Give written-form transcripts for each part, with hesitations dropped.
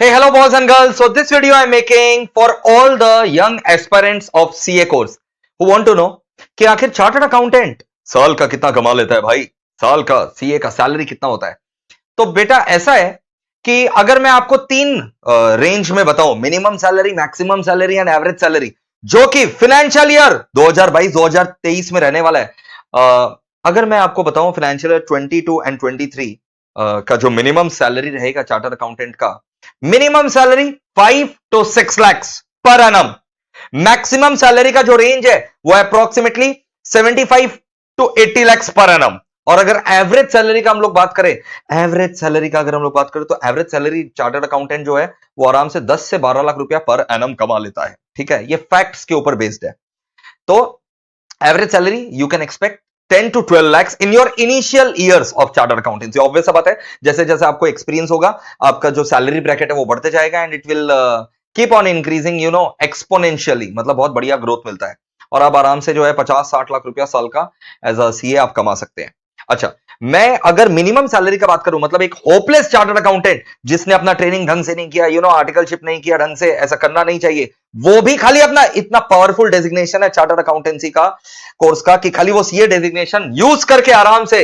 Hey, hello boys and girls. So this video I'm making for all the young aspirants of CA course who want to know कि आखिर chartered accountant साल का कितना कमा लेता है भाई, साल का सीए का सैलरी कितना होता है। तो बेटा ऐसा है कि अगर मैं आपको तीन रेंज में बताऊं, minimum salary, maximum salary and average salary, जो कि फाइनेंशियल ईयर 2022-2023 में रहने वाला है। अगर मैं आपको बताऊं फाइनेंशियल ईयर 22 एंड 23 का जो मिनिमम सैलरी रहेगा चार्टर्ड अकाउंटेंट का, minimum salary 5 to 6 lakhs per annum. Maximum salary का जो रेंज है वो approximately 75 to 80 lakhs per annum. और अगर एवरेज सैलरी का हम लोग बात करें, एवरेज सैलरी का अगर हम लोग बात करें तो एवरेज सैलरी चार्टर्ड अकाउंटेंट जो है वो आराम से 10 से 12 लाख रुपया पर एनम कमा लेता है। ठीक है, ये फैक्ट्स के ऊपर बेस्ड है। तो average salary you can expect 10 to 12 lakhs in your initial years of chartered accountancy। Obvious बात है, जैसे जैसे आपको एक्सपीरियंस होगा आपका जो सैलरी ब्रैकेट है वो बढ़ते जाएगा and it will keep on increasing exponentially, मतलब बहुत बढ़िया ग्रोथ मिलता है और आप आराम से जो है 50-60 लाख रुपया साल का एज अ सीए आप कमा सकते हैं। अच्छा, मैं अगर मिनिमम सैलरी का बात करूं, मतलब एक होपलेस चार्टर्ड अकाउंटेंट जिसने अपना ट्रेनिंग ढंग से नहीं किया, आर्टिकलशिप नहीं किया ढंग से, ऐसा करना नहीं चाहिए, वो भी खाली अपना इतना पावरफुल डेजिग्नेशन है चार्टर्ड अकाउंटेंसी का कोर्स का कि खाली वो सीए डेजिग्नेशन यूज करके आराम से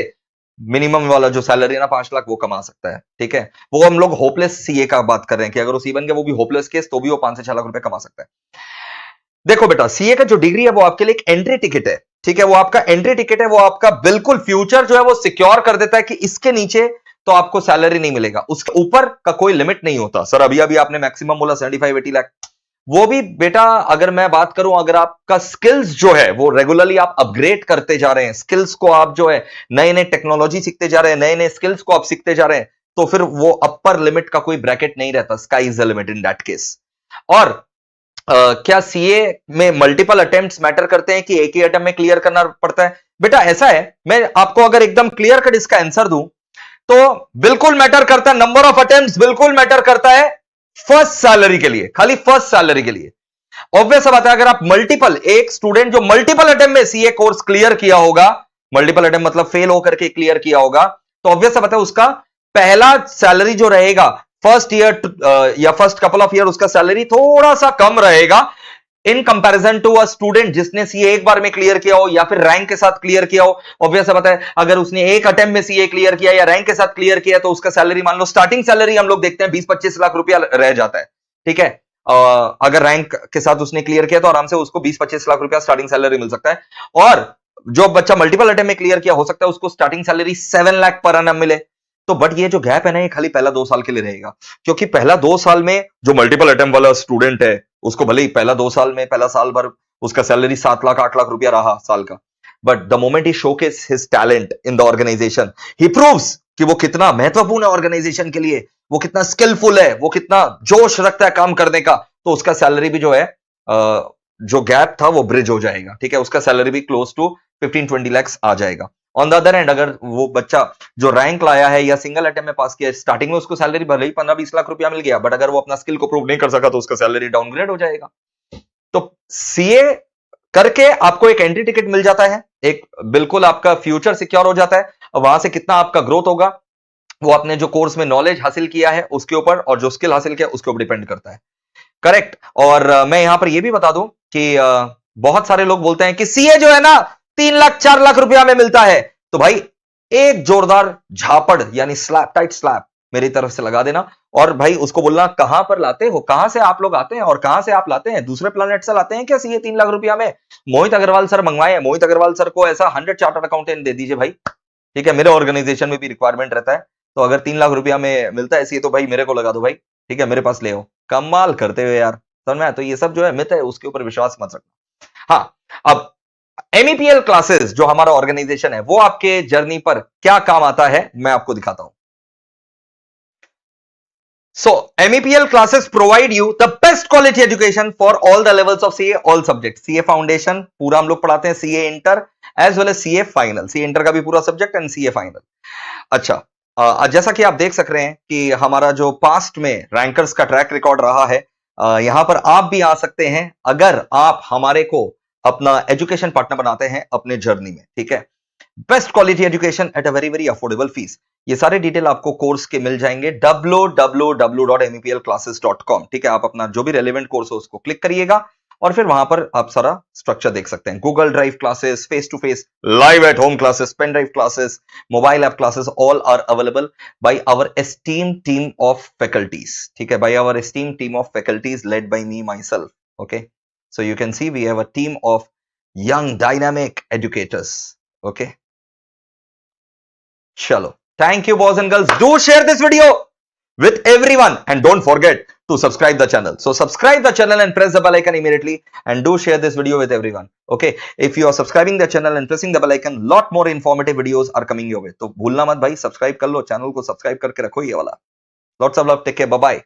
मिनिमम वाला जो सैलरी है ना 5 लाख वो कमा सकता है। ठीक है, वो हम लोग होपलेस सीए का बात कर रहे हैं कि अगर वो सी बन गया, वो भी होपलेस केस, तो भी वो 5 से 6 लाख रुपए कमा सकता है। देखो बेटा, सीए का जो डिग्री है वो आपके लिए एक एंट्री टिकट है। ठीक है, वो आपका एंट्री टिकट है, वो आपका बिल्कुल फ्यूचर जो है वो सिक्योर कर देता है कि इसके नीचे तो आपको सैलरी नहीं मिलेगा, उसके ऊपर का कोई लिमिट नहीं होता। सर अभी अभी आपने मैक्सिमम बोला 75-80 लाख, वो भी बेटा अगर मैं बात करूं, अगर आपका स्किल्स जो है वो रेगुलरली आप अपग्रेड करते जा रहे हैं, स्किल्स को आप जो है नए नए टेक्नोलॉजी सीखते जा रहे हैं, नए नए स्किल्स को आप सीखते जा रहे हैं, तो फिर वो अपर लिमिट का कोई ब्रैकेट नहीं रहता, sky is the limit in that case. और क्या सीए में मल्टीपल अटेम्प्ट्स मैटर करते हैं कि एक ही अटेम्प्ट में क्लियर करना पड़ता है? बेटा ऐसा है, मैं आपको अगर एकदम क्लियर कट इसका आंसर दूं तो बिल्कुल मैटर करता है, नंबर ऑफ अटेम्प्ट्स बिल्कुल मैटर करता है फर्स्ट सैलरी के लिए, खाली फर्स्ट सैलरी के लिए। ऑब्वियस बात है, अगर आप मल्टीपल, एक स्टूडेंट जो मल्टीपल अटेम्प्ट में सीए कोर्स क्लियर किया होगा, मल्टीपल अटेम्प्ट मतलब फेल होकर के क्लियर किया होगा, तो ऑब्वियस बात है उसका पहला सैलरी जो रहेगा फर्स्ट ईयर या फर्स्ट कपल ऑफ ईयर, उसका सैलरी थोड़ा सा कम रहेगा in comparison to a student जिसने सीए एक बार में क्लियर किया हो या फिर रैंक के साथ क्लियर किया हो। ऑब्वियस बात है, अगर उसने एक अटेम्प्ट में सीए क्लियर किया या रैंक के साथ क्लियर किया तो उसका सैलरी मान लो स्टार्टिंग सैलरी हम लोग देखते हैं 20-25 लाख रुपया रह जाता है। ठीक है, अगर रैंक के साथ उसने क्लियर किया तो आराम से उसको 20-25 लाख रुपया स्टार्टिंग सैलरी मिल सकता है। और जो बच्चा मल्टीपल अटेम्प्ट में क्लियर किया, हो सकता है उसको starting salary 7 lakh per annum मिले। तो बट ये जो गैप है ना, ये खाली पहला 2 साल के लिए रहेगा, क्योंकि पहला 2 साल में जो मल्टीपल अटेम्प्ट वाला स्टूडेंट है उसको भले ही पहला 2 साल में, पहला साल भर उसका सैलरी 7 लाख 8 लाख रुपया रहा साल का, but the moment he showcase his talent in the organisation, he proves कि वो कितना महत्वपूर्ण है ऑर्गेनाइजेशन के लिए, वो कितना स्किलफुल है, वो कितना जोश रखता है काम करने का, तो उसका सैलरी भी जो है जो गैप था वो ब्रिज हो जाएगा। ठीक है, उसका सैलरी भी क्लोज टू 15-20 lakhs आ जाएगा। ऑन द अदर एंड, अगर वो बच्चा जो रैंक लाया है या सिंगल अटेम्प्ट में पास किया, स्टार्टिंग में उसको सैलरी भले ही 15-20 लाख रुपया मिल गया, बट अगर वो अपना स्किल को प्रूव नहीं कर सका तो उसका सैलरी डाउनग्रेड हो जाएगा। तो सीए करके आपको एक एंट्री टिकट मिल जाता है, एक बिल्कुल आपका फ्यूचर सिक्योर हो जाता है। वहां से कितना आपका ग्रोथ होगा वो आपने जो कोर्स में नॉलेज हासिल किया है उसके ऊपर और जो स्किल हासिल किया उसके ऊपर डिपेंड करता है। करेक्ट। और मैं यहां पर यह भी बता दूं कि बहुत सारे लोग बोलते हैं कि सीए जो है ना 3 लाख 4 लाख रुपया में मिलता है, तो भाई एक जोरदार झापड़ यानी स्लैप, टाइट स्लैप मेरी तरफ से लगा देना और भाई उसको बोलना कहां पर लाते हो, कहां से आप लोग आते हैं और कहां से आप लाते हैं, दूसरे प्लेनेट से लाते हैं क्या सीए 3 लाख रुपया में? मोहित अग्रवाल सर मंगवाए, मोहित अग्रवाल सर को ऐसा 100 चार्टर्ड अकाउंटेंट दे दीजिए भाई। ठीक है, मेरे ऑर्गेनाइजेशन में भी रिक्वायरमेंट रहता है, तो अगर 3 लाख रुपया में मिलता है सीए तो भाई मेरे को लगा दो भाई। ठीक है, मेरे पास ले आओ। कमाल करते हुए यार, समझ में आया? तो ये सब जो है मिथ है, उसके ऊपर विश्वास मत रखना। हाँ, अब एमईपीएल क्लासेस जो हमारा ऑर्गेनाइजेशन है वो आपके जर्नी पर क्या काम आता है मैं आपको दिखाता हूं। So, MEPL classes provide you the best quality education for all the levels of CA, all subjects. CA Foundation पूरा हम लोग पढ़ाते हैं, CA Inter as well as CA Final. CA Inter का भी पूरा सब्जेक्ट एंड CA Final। अच्छा, जैसा कि आप देख सक रहे हैं कि हमारा जो पास्ट में रैंकर्स का ट्रैक रिकॉर्ड रहा है, यहां पर आप भी आ सकते हैं अगर आप हमारे को अपना एजुकेशन पार्टनर बनाते हैं अपने जर्नी में। ठीक है, best quality education at a very very affordable fees. ये सारे डिटेल आपको कोर्स के मिल जाएंगे www.mepl.classes.com। ठीक है, आप अपना जो भी रेलेवेंट कोर्स हो उसको क्लिक करिएगा और फिर वहां पर आप सारा स्ट्रक्चर देख सकते हैं। Google drive classes, face to face, live at home classes, pen drive classes, mobile app classes, all are available by our esteem team of faculties. ठीक है, by our esteem team of faculties led by me myself. Okay, so you can see we have a team of young dynamic educators. Okay, chalo, thank you boys and girls. Do share this video with everyone and don't forget to subscribe the channel. So subscribe the channel and press the bell icon immediately and do share this video with everyone. Okay, if you are subscribing the channel and pressing the bell icon, lot more informative videos are coming your way. तो भूलना मत भाई, subscribe कर लो, channel को subscribe करके रखो ये वाला। Lots of love, take care, bye bye.